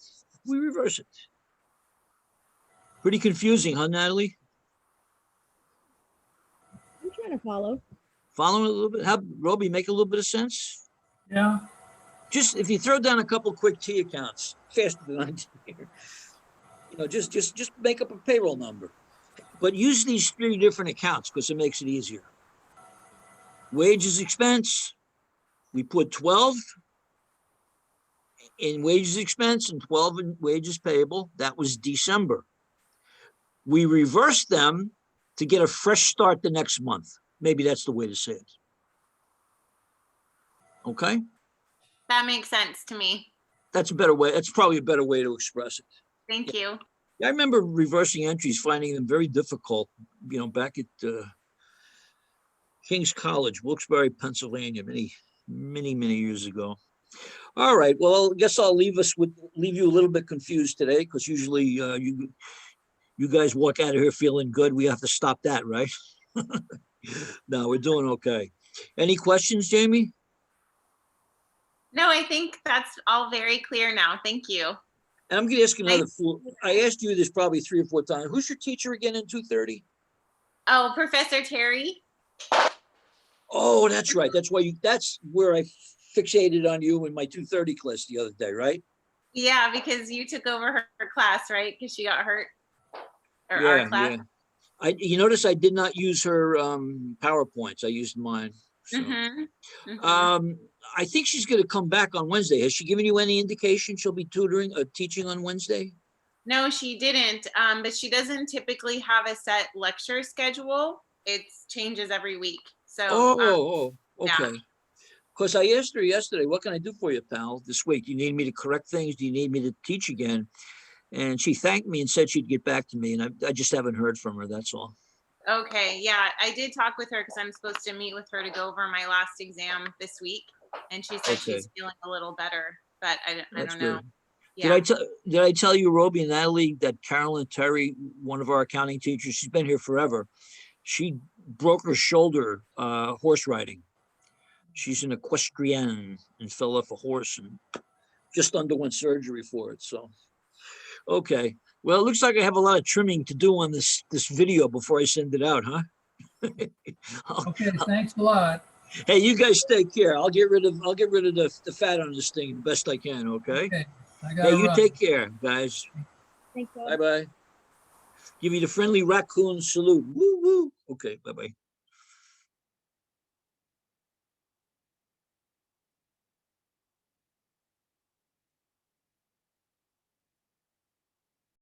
We reverse it. Pretty confusing, huh, Natalie? I'm trying to follow. Following a little bit? How, Roby, make a little bit of sense? Yeah, Just if you throw down a couple quick T accounts, faster than I did here, you know, just make up a payroll number. But use these 3 different accounts because it makes it easier. Wages expense, we put 12 in wages expense and 12 in wages payable. That was December. We reversed them to get a fresh start the next month. Maybe that's the way to say it. Okay, That makes sense to me. that's a better way. That's probably a better way to express it. Thank you. I remember reversing entries, finding them very difficult, you know, back at King's College, Wilkes-Barre, Pennsylvania, many years ago. All right, well, I guess I'll leave you a little bit confused today because usually you guys walk out of here feeling good. We have to stop that, right? No, we're doing okay. Any questions, Jamie? No, I think that's all very clear now. Thank you. And I'm gonna ask another fool. I asked you this probably 3 or 4 times. Who's your teacher again in 230? Oh, Professor Terry. Oh, that's right. That's where I fixated on you in my 230 class the other day, right? Yeah, because you took over her class, right? Because she got hurt. Or our class. You notice I did not use her PowerPoints. I used mine. So. I think she's going to come back on Wednesday. Has she given you any indication she'll be teaching on Wednesday? No, she didn't. But she doesn't typically have a set lecture schedule. It changes every week. So okay. Because I asked her yesterday, what can I do for you, pal, this week? Do you need me to correct things? Do you need me to teach again? And she thanked me and said she'd get back to me. And I just haven't heard from her. That's all. Okay. Yeah, I did talk with her because I'm supposed to meet with her to go over my last exam this week. And she said she's feeling a little better, but I don't know. Good. Yeah. Did I tell you, Roby and Natalie, that Carolyn Terry, one of our accounting teachers, she's been here forever. She broke her shoulder horse riding. She's an equestrian and fell off a horse and just underwent surgery for it. So, okay. Well, it looks like I have a lot of trimming to do on this video before I send it out, huh? okay, thanks a lot. Hey, you guys take care. I'll get rid of the fat on this thing the best I can, okay? Okay, Hey, you take care, guys. Thanks, Bob. Bye-bye. Give you the friendly raccoon salute. Woo, woo. Okay, bye-bye.